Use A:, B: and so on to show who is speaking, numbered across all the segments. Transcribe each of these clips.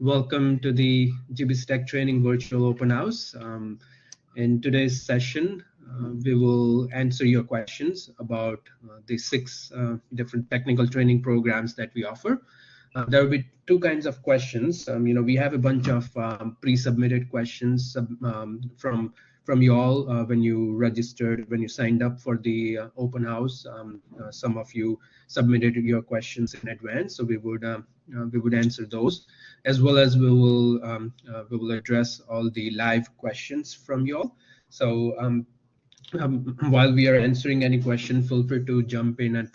A: Welcome to the GBC Tech Training Virtual Open House. In today's session, we will answer your questions about the 6 different technical training programs that we offer. There will be 2 kinds of questions. We have a bunch of pre-submitted questions from you all when you registered, when you signed up for the open house. Some of you submitted your questions in advance, so we would answer those, as well as we will address all the live questions from you all. So while we are answering any question, feel free to jump in and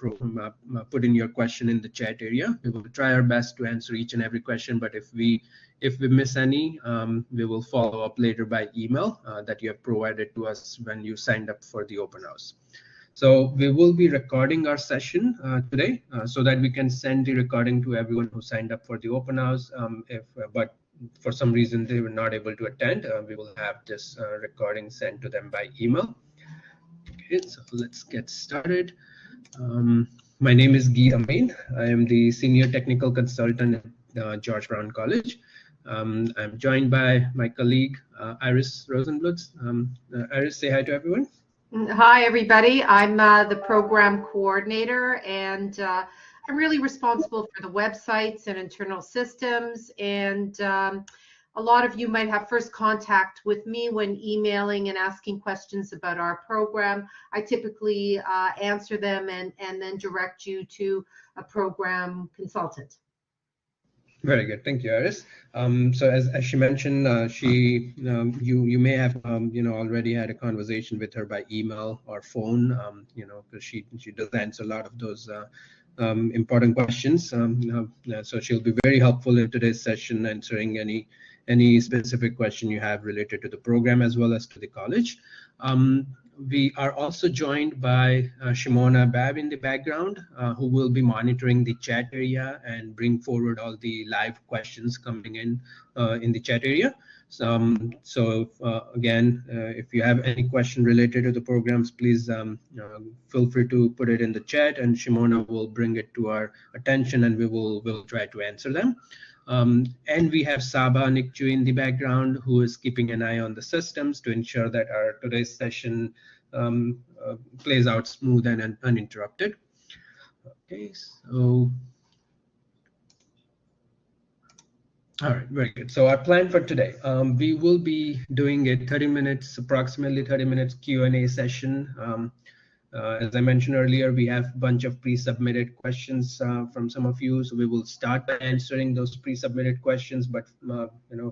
A: put in your question in the chat area. We will try our best to answer each and every question, but if we miss any, we will follow up later by email that you have provided to us when you signed up for the open house. So we will be recording our session today so that we can send the recording to everyone who signed up for the open house. But for some reason they were not able to attend, we will have this recording sent to them by email. Okay, so let's get started. My name is Guy Amin. I am the Senior Technical Consultant at George Brown College. I'm joined by my colleague, Iris Rosenblut. Iris, say hi to everyone.
B: Hi, everybody. I'm the program coordinator, and I'm really responsible for the websites and internal systems. And a lot of you might have first contact with me when emailing and asking questions about our program. I typically answer them and then direct you to a program consultant.
A: Very good, thank you, Iris. So as she mentioned, you may have already had a conversation with her by email or phone, because she does answer a lot of those important questions. So she'll be very helpful in today's session, answering any specific question you have related to the program as well as to the college. We are also joined by Shimona Bab in the background, who will be monitoring the chat area and bring forward all the live questions coming in the chat area. So again, if you have any question related to the programs, please feel free to put it in the chat, and Shimona will bring it to our attention, and we'll try to answer them. And we have Saba Nikchu in the background, who is keeping an eye on the systems to ensure that our today's session plays out smooth and uninterrupted. Okay, so all right, very good. So our plan for today, we will be doing a approximately 30 minutes Q&A session. As I mentioned earlier, we have a bunch of pre-submitted questions from some of you, so we will start by answering those pre-submitted questions, but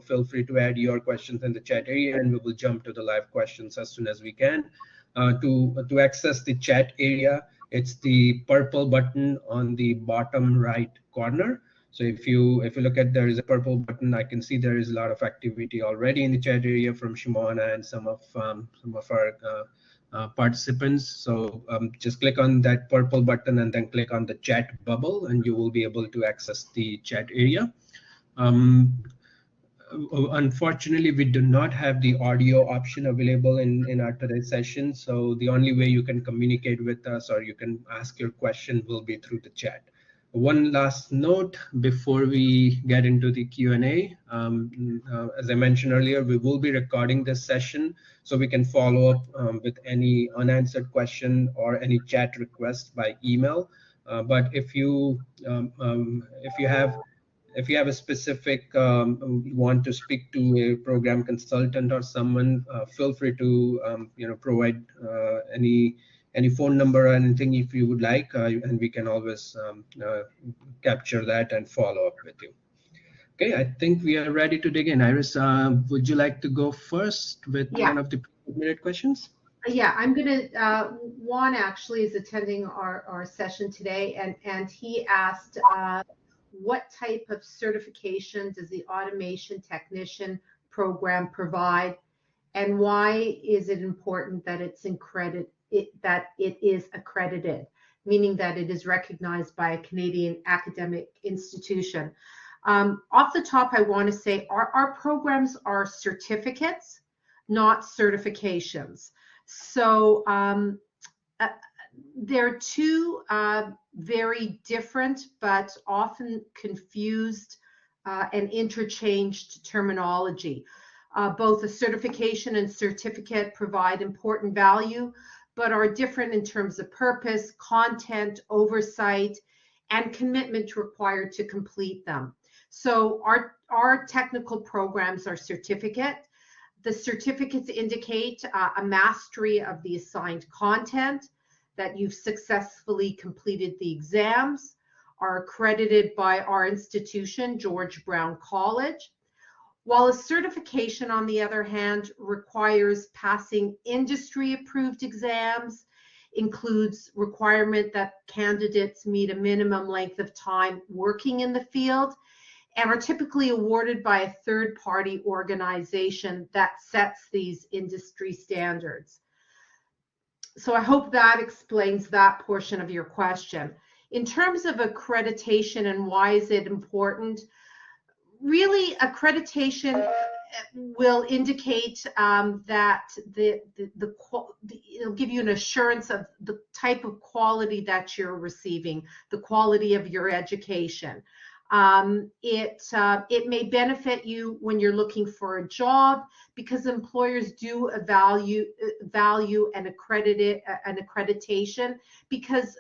A: feel free to add your questions in the chat area, and we will jump to the live questions as soon as we can. To access the chat area, it's the purple button on the bottom right corner. So if you look at, there is a purple button. I can see there is a lot of activity already in the chat area from Shimona and some of our participants. So just click on that purple button and then click on the chat bubble, and you will be able to access the chat area. Unfortunately, we do not have the audio option available in our today's session, so the only way you can communicate with us or you can ask your question will be through the chat. One last note before we get into the Q&A. As I mentioned earlier, we will be recording this session so we can follow up with any unanswered question or any chat request by email. But if you have a specific want to speak to a program consultant or someone, feel free to provide any phone number or anything if you would like, and we can always capture that and follow up with you. Okay, I think we are ready to dig in. Iris, would you like to go first with one of the submitted questions?
B: Yeah, I'm gonna, Juan actually is attending our session today, and he asked, what type of certification does the Automation Technician program provide, and why is it important that that it is accredited, meaning that it is recognized by a Canadian academic institution? Off the top, I want to say our programs are certificates, not certifications. So they're 2 very different but often confused and interchanged terminology. Both the certification and certificate provide important value, but are different in terms of purpose, content, oversight, and commitment required to complete them. So our technical programs are certificate. The certificates indicate a mastery of the assigned content, that you've successfully completed the exams, are accredited by our institution, George Brown College. While a certification, on the other hand, requires passing industry-approved exams, includes requirement that candidates meet a minimum length of time working in the field, and are typically awarded by a third-party organization that sets these industry standards. So I hope that explains that portion of your question. In terms of accreditation and why is it important, really accreditation will indicate that it'll give you an assurance of the type of quality that you're receiving, the quality of your education. It may benefit you when you're looking for a job, because employers do value an accreditation, because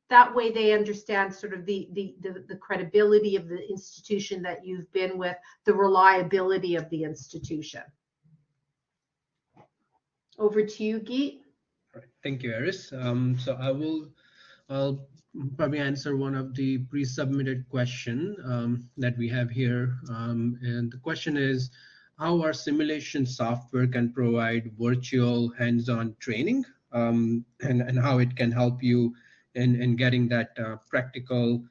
B: that way they understand sort of the credibility of the institution that you've been with, the reliability of the institution. Over to you, Guy.
A: All right. Thank you, Eris. So I'll probably answer one of the pre-submitted question that we have here. And the question is, how our simulation software can provide virtual hands-on training, and how it can help you in getting that practical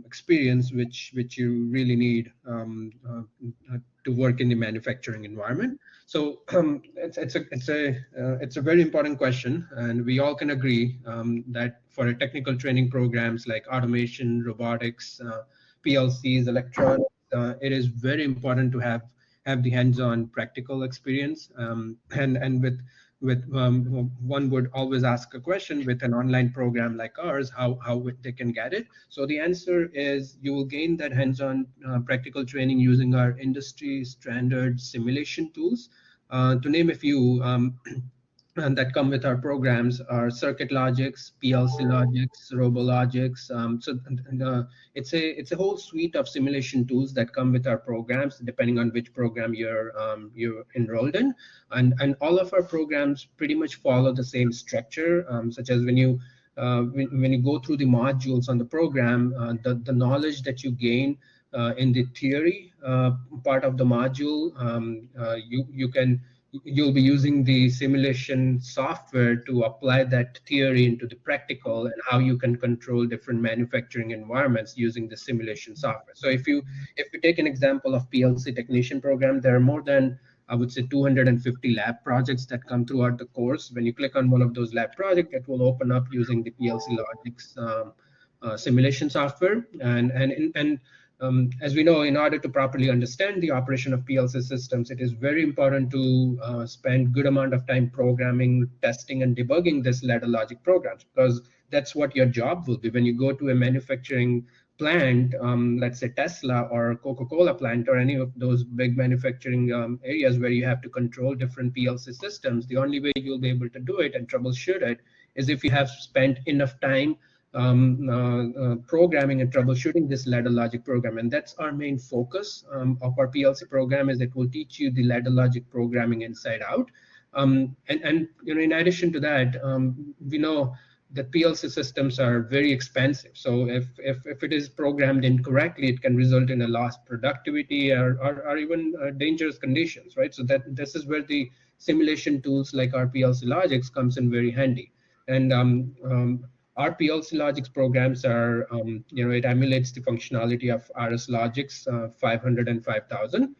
A: experience which you really need to work in the manufacturing environment. So it's a very important question, and we all can agree that for a technical training programs like automation, robotics, PLCs, electronics, it is very important to have the hands-on practical experience, and with one would always ask a question with an online program like ours, how they can get it. So the answer is you will gain that hands-on practical training using our industry standard simulation tools. To name a few that come with our programs are circuit logics, PLC logics, robologics. It's a whole suite of simulation tools that come with our programs, depending on which program you're enrolled in, and all of our programs pretty much follow the same structure, such as when you go through the modules on the program, the knowledge that you gain in the theory part of the module, you'll be using the simulation software to apply that theory into the practical, and how you can control different manufacturing environments using the simulation software. So if you take an example of PLC Technician program, there are more than, I would say, 250 lab projects that come throughout the course. When you click on one of those lab projects, it will open up using the PLC Logics simulation software. And as we know, in order to properly understand the operation of PLC systems, it is very important to spend good amount of time programming, testing, and debugging this ladder logic programs, because that's what your job will be. When you go to a manufacturing plant, let's say Tesla or Coca-Cola plant, or any of those big manufacturing areas where you have to control different PLC systems, the only way you'll be able to do it and troubleshoot it is if you have spent enough time programming and troubleshooting this ladder logic program. And that's our main focus of our PLC program, is it will teach you the ladder logic programming inside out. And in addition to that, we know that PLC systems are very expensive. So if it is programmed incorrectly, it can result in a lost productivity or even dangerous conditions, right? So that this is where the simulation tools like our PLC Logics comes in very handy. And our PLC Logics programs are, it emulates the functionality of RS Logics 500 and 5000.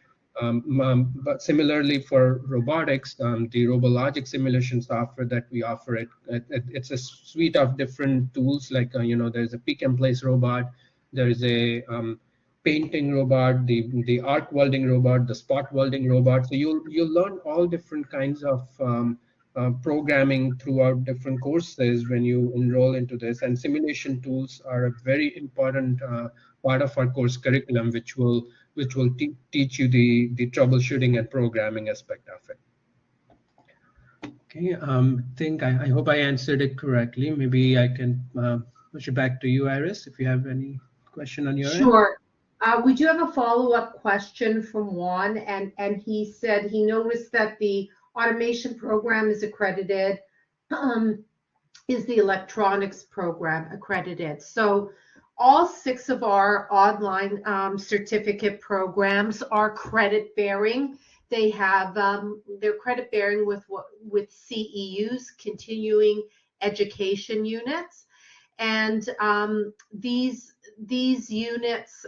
A: But similarly for robotics, the RoboLogic simulation software that we offer, it's a suite of different tools. Like there's a pick and place robot, there is a painting robot, the arc welding robot, the spot welding robot. So you'll learn all different kinds of programming throughout different courses when you enroll into this, and simulation tools are a very important part of our course curriculum, which will teach you the troubleshooting and programming aspect of it. Okay, I hope I answered it correctly. Maybe I can push it back to you, Iris, if you have any question on your end.
B: Sure. We do have a follow-up question from Juan, and he said he noticed that the automation program is accredited. Is the electronics program accredited? So all 6 of our online certificate programs are credit bearing. They have they're credit bearing with CEUs, continuing education units, and these units,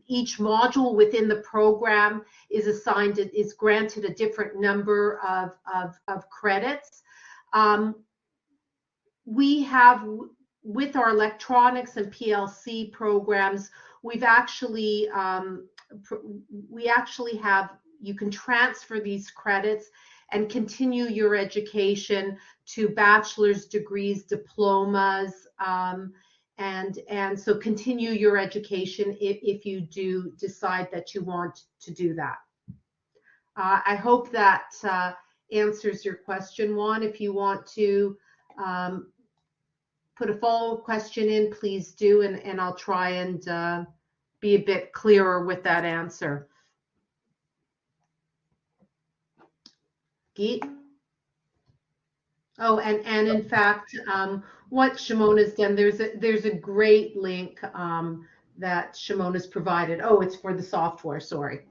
B: each module within the program is granted a different number of credits. We have, with our electronics and PLC programs, we actually have, you can transfer these credits and continue your education to bachelor's degrees, diplomas, and so continue your education if you do decide that you want to do that. I hope that answers your question, Juan. If you want to put a follow-up question in, please do, and I'll try and be a bit clearer with that answer. Geet? Oh, and in fact, what Shimona's done, there's a great link that Shimona's provided. Oh, it's for the software, sorry.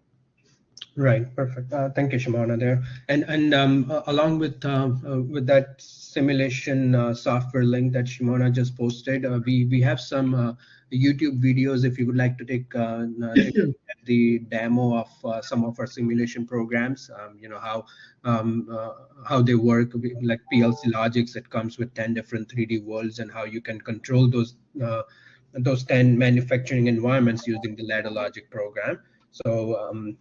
A: Right, perfect. Thank you, Shimona there. And along with that simulation software link that Shimona just posted, we have some YouTube videos if you would like to take the demo of some of our simulation programs. You know how they work, like PLC Logics. It comes with 10 different 3D worlds, and how you can control those 10 manufacturing environments using the ladder logic program. So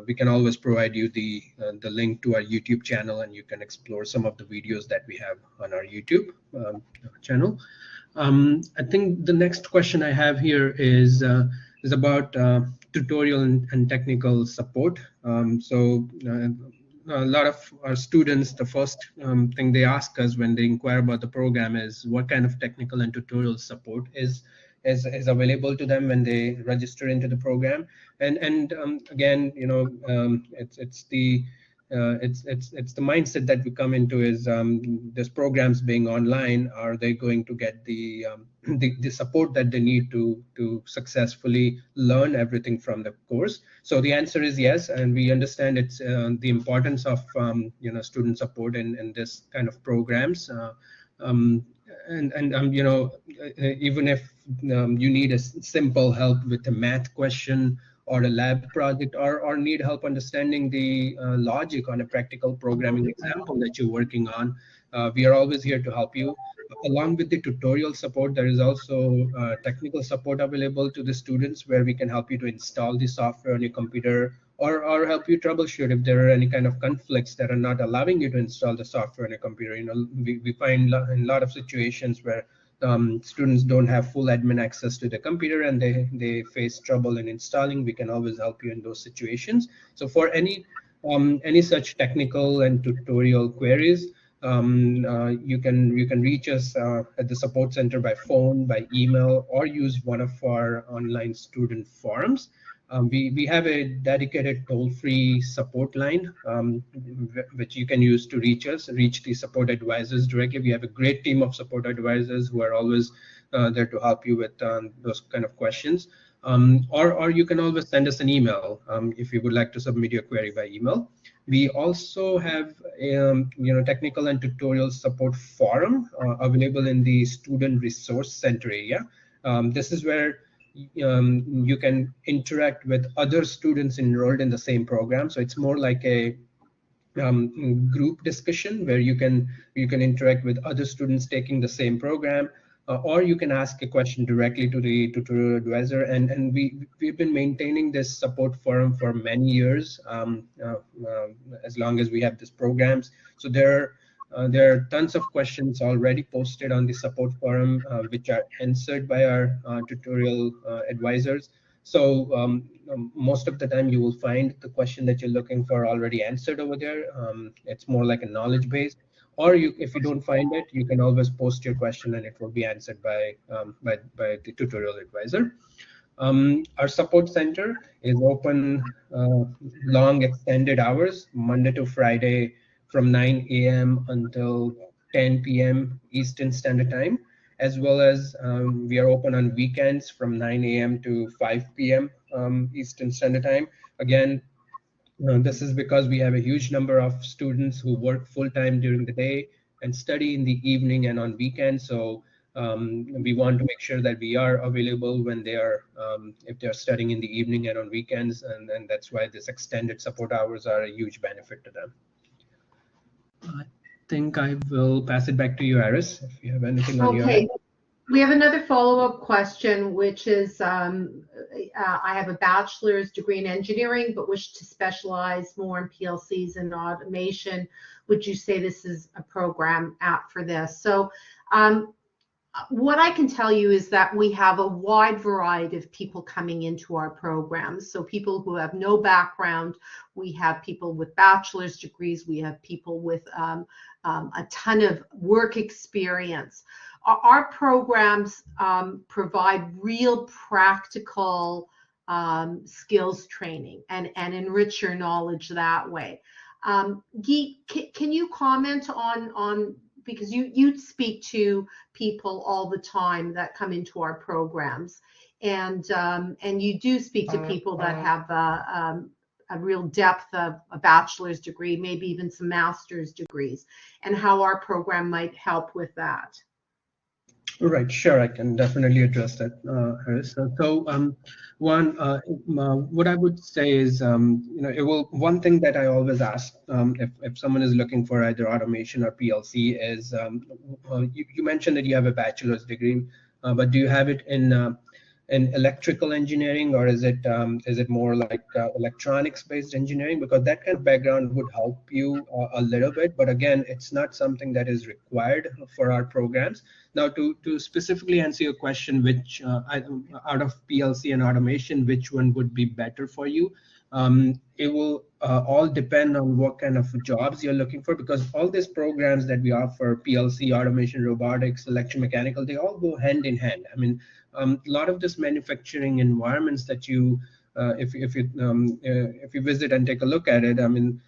A: we can always provide you the link to our YouTube channel, and you can explore some of the videos that we have on our YouTube channel. I think the next question I have here is about tutorial and technical support. So a lot of our students, the first thing they ask us when they inquire about the program is what kind of technical and tutorial support is available to them when they register into the program. And again, you know, it's the mindset that we come into is this programs being online, are they going to get the support that they need to successfully learn everything from the course? So the answer is yes, and we understand it's the importance of you know, student support in this kind of programs. You know, even if you need a simple help with a math question or a lab project, or need help understanding the logic on a practical programming example that you're working on, we are always here to help you. Along with the tutorial support, there is also technical support available to the students, where we can help you to install the software on your computer, or help you troubleshoot if there are any kind of conflicts that are not allowing you to install the software on your computer. You know, we find in a lot of situations where students don't have full admin access to the computer and they face trouble in installing. We can always help you in those situations. So for any such technical and tutorial queries, you can reach us at the support center by phone, by email, or use one of our online student forums. We have a dedicated toll-free support line, which you can use to reach the support advisors directly. We have a great team of support advisors who are always there to help you with those kind of questions. Or you can always send us an email if you would like to submit your query by email. We also have you know, technical and tutorial support forum available in the student resource center area. This is where you can interact with other students enrolled in the same program. So it's more like a group discussion where you can interact with other students taking the same program. or you can ask a question directly to the tutorial advisor. And we've been maintaining this support forum for many years, as long as we have these programs. So there are tons of questions already posted on the support forum, which are answered by our tutorial advisors. So most of the time you will find the question that you're looking for already answered over there. It's more like a knowledge base. Or if you don't find it, you can always post your question and it will be answered by the tutorial advisor. Our support center is open long extended hours, Monday to Friday from 9 a.m. until 10 p.m. Eastern Standard Time, as well as we are open on weekends from 9 a.m. to 5 p.m. Eastern Standard Time. Again, this is because we have a huge number of students who work full-time during the day and study in the evening and on weekends. So we want to make sure that we are available when they are, if they're studying in the evening and on weekends, and that's why this extended support hours are a huge benefit to them. I think I will pass it back to you, Iris, if you have anything on your end.
B: We have another follow-up question, which is, I have a bachelor's degree in engineering, but wish to specialize more in PLCs and automation. Would you say this is a program apt for this? So what I can tell you is that we have a wide variety of people coming into our programs. So people who have no background, we have people with bachelor's degrees, we have people with a ton of work experience. Our programs provide real practical skills training and enrich your knowledge that way. Guy, can you comment on, because you speak to people all the time that come into our programs, and you do speak to people that have a real depth of a bachelor's degree, maybe even some master's degrees, and how our program might help with that.
A: Right, sure, I can definitely address that, Iris. So, what I would say is, one thing that I always ask if someone is looking for either automation or PLC is, you mentioned that you have a bachelor's degree, but do you have it in electrical engineering, or is it more like electronics-based engineering? Because that kind of background would help you a little bit, but again, it's not something that is required for our programs. Now, to specifically answer your question, which out of PLC and automation, which one would be better for you? It will all depend on what kind of jobs you're looking for, because all these programs that we offer, PLC, automation, robotics, electromechanical, they all go hand in hand. I mean, a lot of this manufacturing environments that you, if you visit and take a look at it, I mean,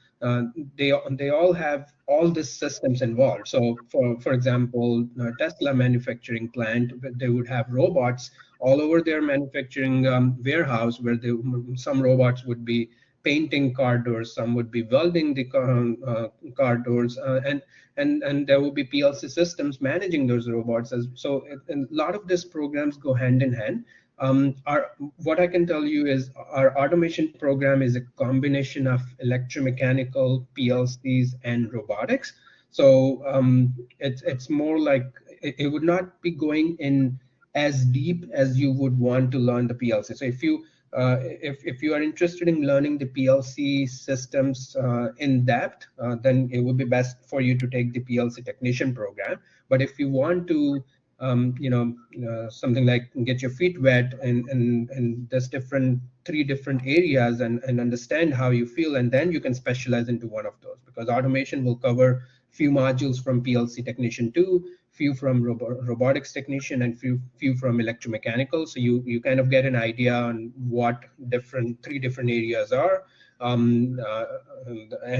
A: they all have all these systems involved. So for example, Tesla manufacturing plant, they would have robots all over their manufacturing warehouse, where some robots would be painting car doors, some would be welding the car doors, and there will be PLC systems managing those robots. So a lot of these programs go hand in hand. What I can tell you is our automation program is a combination of electromechanical, PLCs, and robotics. So it's more like it would not be going in as deep as you would want to learn the PLC. So if you are interested in learning the PLC systems in depth, then it would be best for you to take the PLC Technician program. But if you want to something like get your feet wet and there's three different areas and understand how you feel, and then you can specialize into one of those, because automation will cover few modules from PLC Technician 2, few from robotics technician, and few from electromechanical. So you kind of get an idea on what three different areas are, and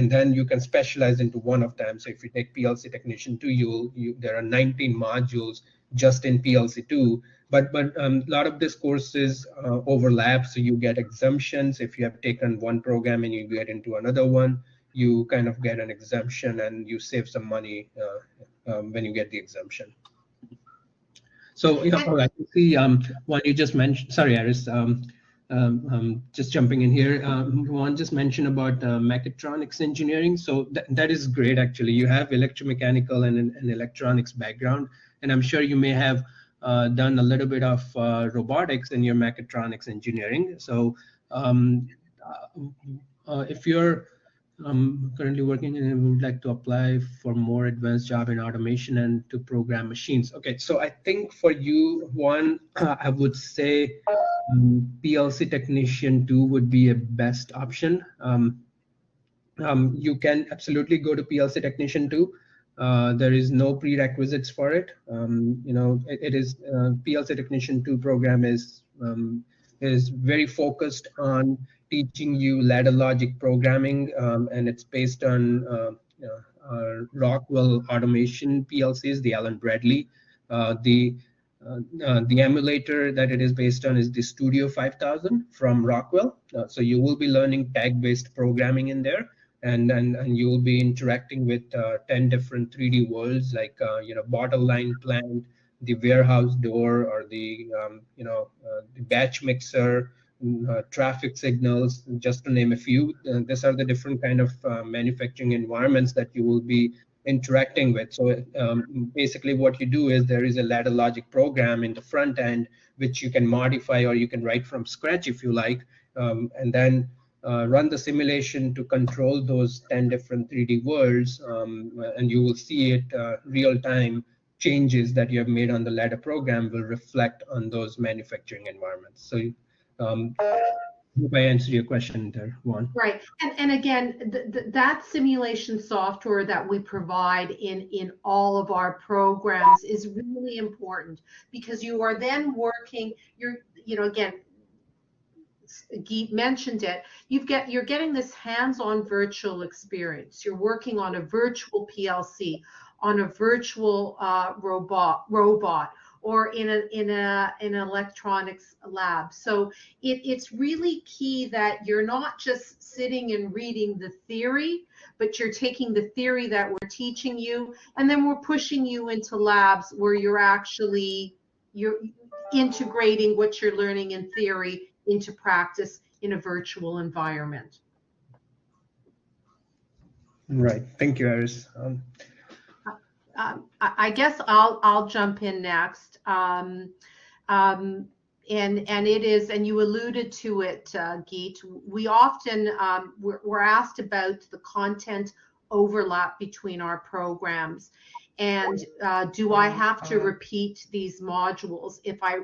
A: then you can specialize into one of them. So if you take PLC Technician 2, there are 19 modules just in PLC 2, but a lot of these courses overlap, so you get exemptions. If you have taken one program and you get into another one, you kind of get an exemption and you save some money when you get the exemption. So I can see one you just mentioned. Sorry, Iris. Just jumping in here. One just mentioned about mechatronics engineering. So that is great, actually. You have electromechanical and an electronics background, and I'm sure you may have done a little bit of robotics in your mechatronics engineering. So if you're currently working and would like to apply for more advanced job in automation and to program machines. Okay, so I think for you, one, I would say PLC Technician 2 would be a best option. You can absolutely go to PLC Technician 2. There is no prerequisites for it. It is PLC Technician 2 program is very focused on teaching you ladder logic programming, and it's based on Rockwell Automation PLCs, the Allen Bradley. The emulator that it is based on is the Studio 5000 from Rockwell. So you will be learning tag-based programming in there. And you will be interacting with 10 different 3D worlds, like bottle line plant, the warehouse door, or the the batch mixer, traffic signals, just to name a few. These are the different kind of manufacturing environments that you will be interacting with. So basically what you do is there is a ladder logic program in the front end, which you can modify or you can write from scratch if you like, and then run the simulation to control those 10 different 3D worlds, and you will see it real-time changes that you have made on the ladder program will reflect on those manufacturing environments. So hope I answered your question there, Juan.
B: Right, and again, that simulation software that we provide in all of our programs is really important, because you are then working, again, Geet mentioned it, you're getting this hands-on virtual experience. You're working on a virtual PLC, on a virtual robot, or in an electronics lab. So it's really key that you're not just sitting and reading the theory, but you're taking the theory that we're teaching you, and then we're pushing you into labs where you're integrating what you're learning in theory into practice in a virtual environment.
A: Right. Thank you, Iris.
B: I guess I'll jump in next. And it is, and you alluded to it, Geet. We often we're asked about the content overlap between our programs, and do I have to repeat these modules if I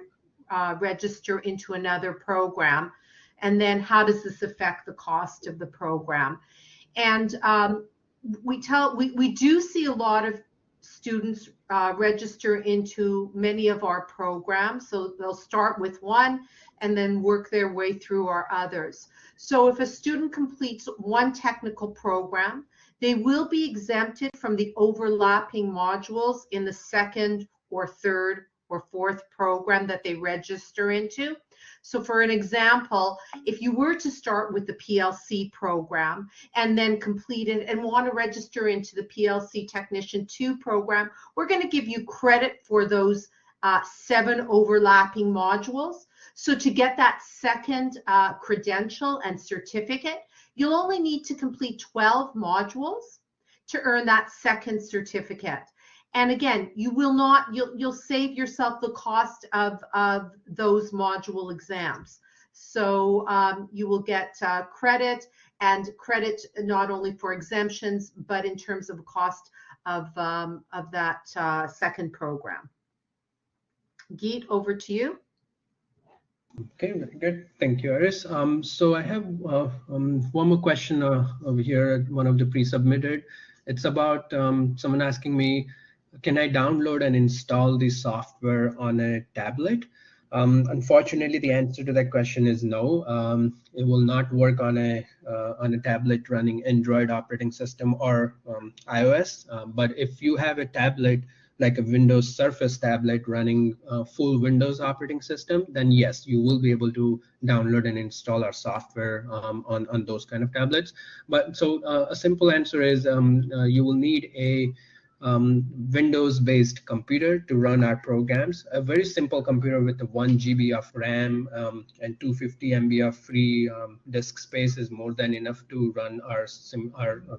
B: register into another program, and then how does this affect the cost of the program? And we do see a lot of students register into many of our programs, so they'll start with one and then work their way through our others. So if a student completes one technical program, they will be exempted from the overlapping modules in the second or third or fourth program that they register into. So for an example, if you were to start with the PLC program and then complete it and want to register into the PLC Technician 2 program, we're going to give you credit for those 7 overlapping modules. So to get that second credential and certificate, you'll only need to complete 12 modules to earn that second certificate. And again, you'll save yourself the cost of those module exams. So you will get credit, and credit not only for exemptions, but in terms of cost of that second program. Geet, over to you.
A: Okay, very good. Thank you, Iris. So I have one more question over here, one of the pre-submitted. It's about someone asking me, can I download and install the software on a tablet? Unfortunately, the answer to that question is no. It will not work on a tablet running Android operating system or iOS. But if you have a tablet, like a Windows Surface tablet running full Windows operating system, then yes, you will be able to download and install our software on those kind of tablets. But so a simple answer is you will need a Windows-based computer to run our programs. A very simple computer with a 1 GB of RAM and 250 MB of free disk space is more than enough to run our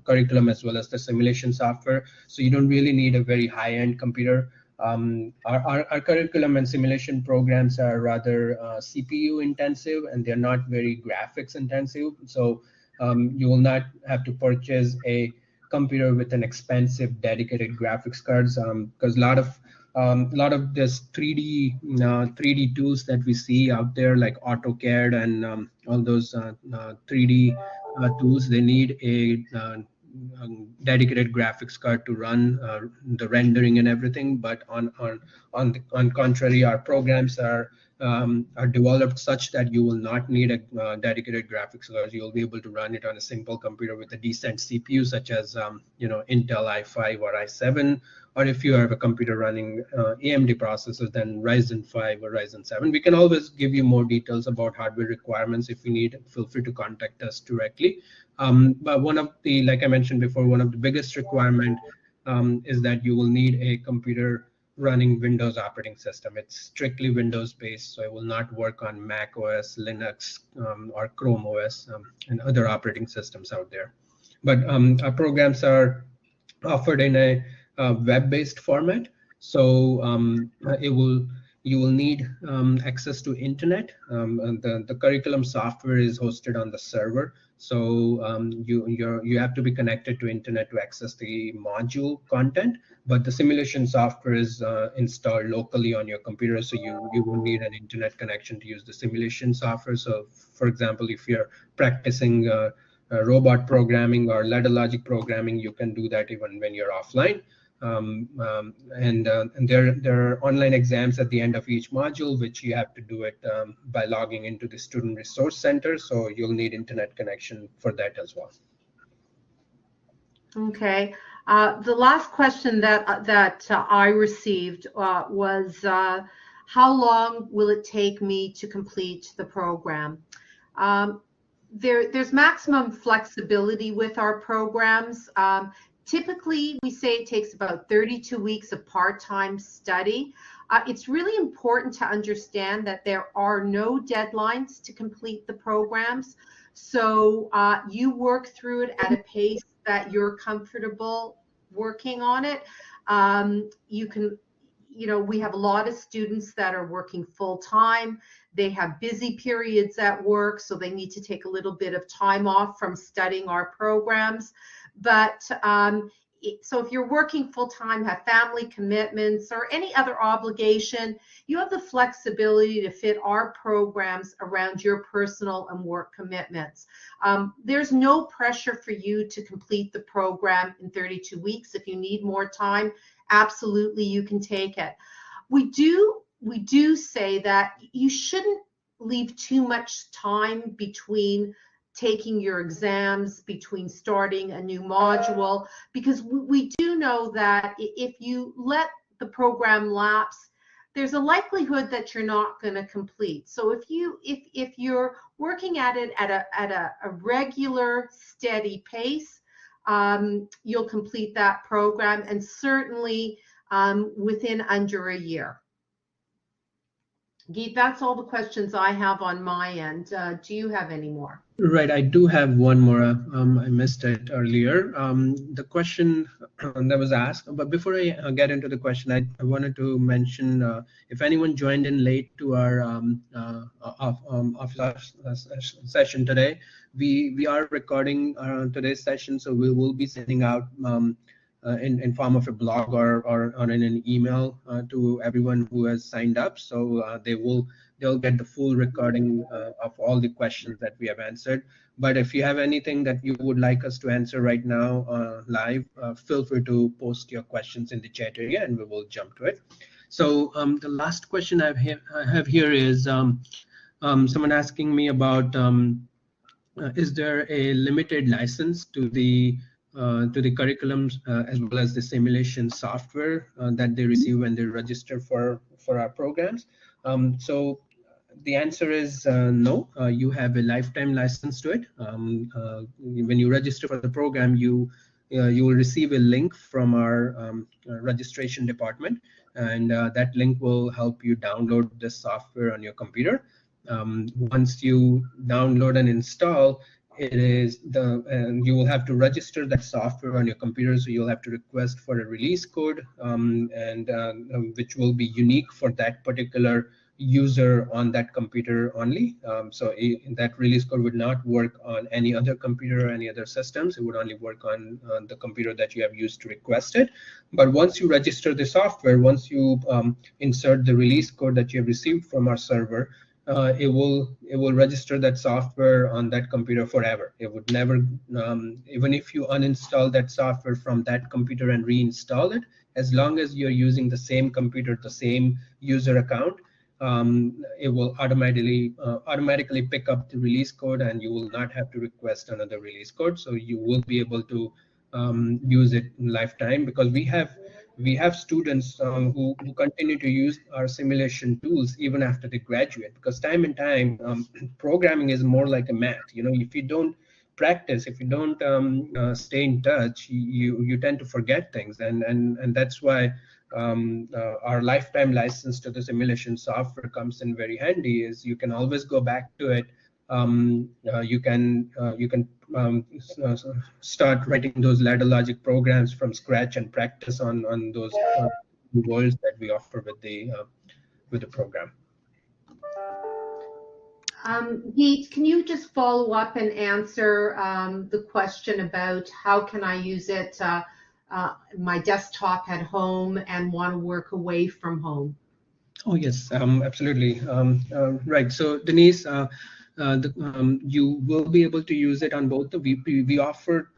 A: curriculum as well as the simulation software. So you don't really need a very high-end computer. Our curriculum and simulation programs are rather CPU intensive, and they're not very graphics intensive. So you will not have to purchase a computer with an expensive dedicated graphics cards, because a lot of this 3D tools that we see out there, like AutoCAD and all those 3D tools, they need a dedicated graphics card to run the rendering and everything. But on contrary, our programs are developed such that you will not need a dedicated graphics card. You'll be able to run it on a simple computer with a decent CPU, such as Intel i5 or i7, or if you have a computer running AMD processors, then Ryzen 5 or Ryzen 7. We can always give you more details about hardware requirements if you need. Feel free to contact us directly. But one of the, like I mentioned before, one of the biggest requirement is that you will need a computer running Windows operating system. It's strictly Windows based, so it will not work on Mac OS, Linux, or Chrome OS, and other operating systems out there. But our programs are offered in a web-based format, so you will need access to internet. The curriculum software is hosted on the server, so you have to be connected to internet to access the module content. But the simulation software is installed locally on your computer, so you won't need an internet connection to use the simulation software. So, for example, if you're practicing robot programming or ladder logic programming, you can do that even when you're offline. And there are online exams at the end of each module, which you have to do it by logging into the Student Resource Center. So you'll need internet connection for that as well.
B: Okay. The last question that I received was, how long will it take me to complete the program? There's maximum flexibility with our programs. Typically, we say it takes about 32 weeks of part-time study. It's really important to understand that there are no deadlines to complete the programs. So you work through it at a pace that you're comfortable working on it. We have a lot of students that are working full-time. They have busy periods at work, so they need to take a little bit of time off from studying our programs. But so if you're working full-time, have family commitments or any other obligation, you have the flexibility to fit our programs around your personal and work commitments. There's no pressure for you to complete the program in 32 weeks. If you need more time, absolutely you can take it. We do say that you shouldn't leave too much time between taking your exams, between starting a new module, because we do know that if you let the program lapse, there's a likelihood that you're not going to complete. So if you're working at it at a regular, steady pace, you'll complete that program, and certainly within under a year. Geet, that's all the questions I have on my end. Do you have any more?
A: Right, I do have one more. I missed it earlier. The question that was asked, but before I get into the question, I wanted to mention if anyone joined in late to our session today, we are recording today's session, so we will be sending out in form of a blog or in an email to everyone who has signed up. So they'll get the full recording of all the questions that we have answered. But if you have anything that you would like us to answer right now live, feel free to post your questions in the chat area and we will jump to it. So the last question I have here is someone asking me about is there a limited license to the curriculums as well as the simulation software that they receive when they register for our programs? So the answer is no. You have a lifetime license to it. When you register for the program, you will receive a link from our registration department, and that link will help you download the software on your computer. Once you download and install, it is and you will have to register that software on your computer, so you'll have to request for a release code, which will be unique for that particular user on that computer only. So that release code would not work on any other computer or any other systems. It would only work on the computer that you have used to request it. But once you register the software, once you insert the release code that you have received from our server, it will register that software on that computer forever. It would never, even if you uninstall that software from that computer and reinstall it, as long as you're using the same computer, the same user account, it will automatically pick up the release code, and you will not have to request another release code. So you will be able to use it in lifetime, because we have students who continue to use our simulation tools even after they graduate, because time and time programming is more like a math. If you don't practice, if you don't stay in touch, you tend to forget things, and that's why our lifetime license to the simulation software comes in very handy. Is you can always go back to it. You can start writing those ladder logic programs from scratch and practice on those worlds that we offer with the program.
B: Geet, can you just follow up and answer the question about how can I use it my desktop at home and want to work away from home?
A: Oh yes, absolutely. Right. So Denise, you will be able to use it on both. We offer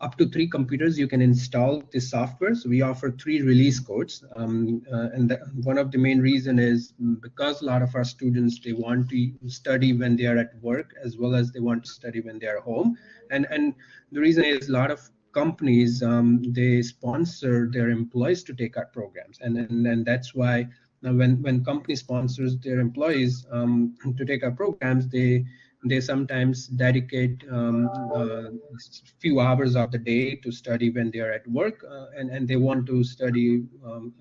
A: up to three computers you can install this software. So we offer 3 release codes, and one of the main reason is because a lot of our students, they want to study when they are at work as well as they want to study when they are home, and the reason is a lot of companies, they sponsor their employees to take our programs, and that's why. Now, when company sponsors their employees to take our programs, they sometimes dedicate a few hours of the day to study when they are at work, and they want to study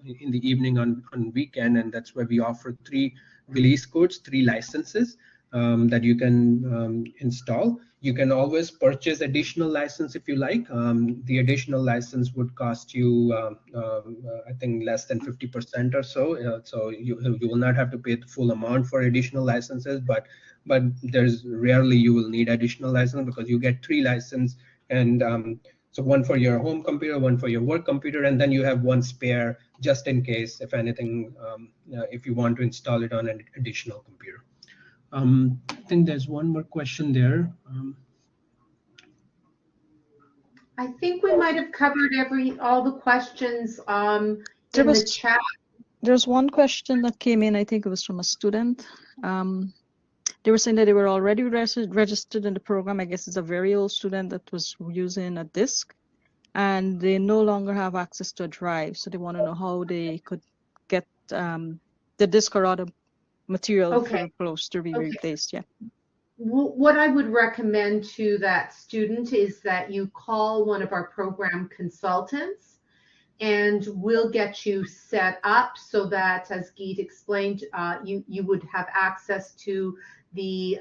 A: in the evening on weekend, and that's why we offer 3 release codes, 3 licenses that you can install. You can always purchase additional license if you like. The additional license would cost you, I think, less than 50% or so. So you will not have to pay the full amount for additional licenses, but there's rarely you will need additional license, because you get 3 licenses, and so one for your home computer, one for your work computer, and then you have one spare just in case, if anything, if you want to install it on an additional computer. I think there's one more question there.
B: I think we might have covered all the questions in the chat.
C: There's one question that came in. I think it was from a student. They were saying that they were already registered in the program. I guess it's a very old student that was using a disk, and they no longer have access to a drive. So they want to know how they could get the disk or other material for close to be replaced. Yeah.
B: What I would recommend to that student is that you call one of our program consultants, and we'll get you set up so that, as Geet explained, you would have access to the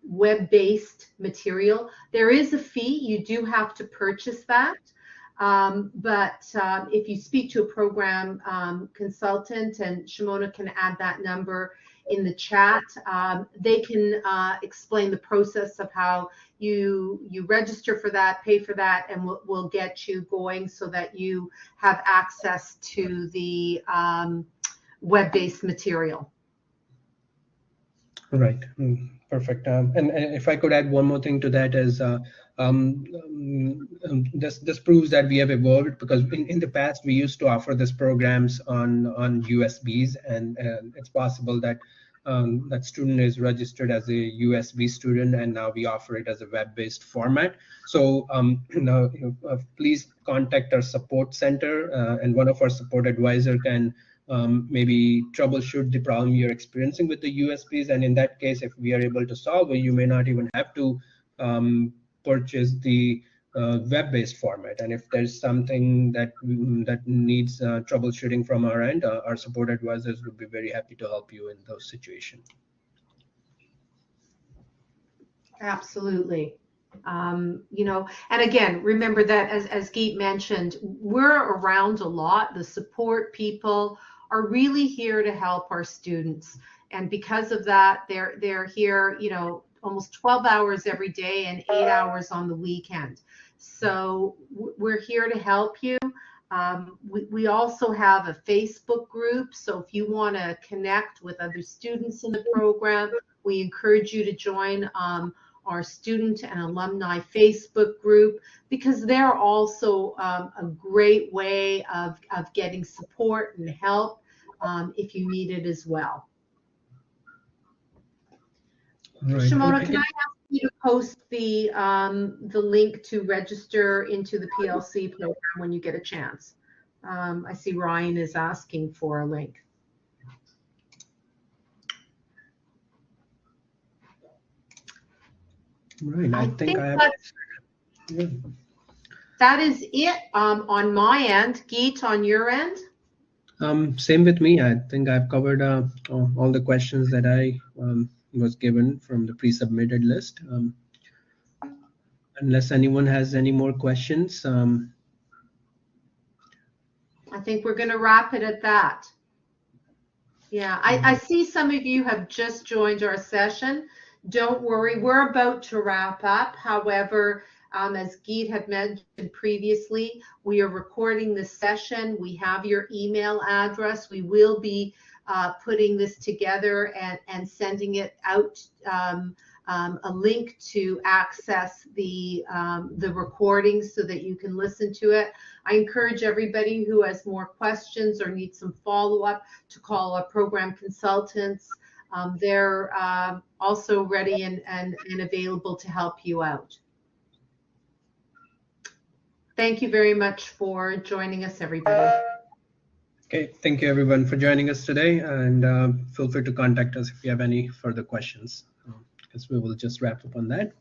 B: web-based material. There is a fee. You do have to purchase that. But if you speak to a program consultant, and Shimona can add that number in the chat, they can explain the process of how you register for that, pay for that, and we'll get you going so that you have access to the web-based material.
A: Right. Perfect. And if I could add one more thing to that, is this proves that we have evolved, because in the past we used to offer these programs on USBs, and it's possible that that student is registered as a USB student, and now we offer it as a web-based format. So please contact our support center, and one of our support advisor can maybe troubleshoot the problem you're experiencing with the USBs. And in that case, if we are able to solve it, you may not even have to purchase the web-based format. And if there's something that needs troubleshooting from our end, our support advisors would be very happy to help you in those situations.
B: Absolutely. You know, and again, remember that as Geet mentioned, we're around a lot. The support people are really here to help our students. And because of that, they're here, you know, almost 12 hours every day and 8 hours on the weekend. So we're here to help you. We also have a Facebook group. So if you want to connect with other students in the program, we encourage you to join our student and alumni Facebook group, because they're also a great way of getting support and help if you need it as well.
A: Right.
B: Shimona,
A: Okay.
B: can I ask you to post the link to register into the PLC program when you get a chance? I see Ryan is asking for a link.
A: Right. I think I have.
B: That is it on my end. Geet, on your end?
A: Same with me. I think I've covered all the questions that I was given from the pre-submitted list. Unless anyone has any more questions.
B: I think we're going to wrap it at that. Yeah, I see some of you have just joined our session. Don't worry, we're about to wrap up. However, as Geet had mentioned previously, we are recording this session. We have your email address. We will be putting this together and sending it out, a link to access the recording so that you can listen to it. I encourage everybody who has more questions or needs some follow-up to call our program consultants. They're also ready and available to help you out. Thank you very much for joining us, everybody.
A: Okay, thank you everyone for joining us today, and feel free to contact us if you have any further questions, because we will just wrap up on that.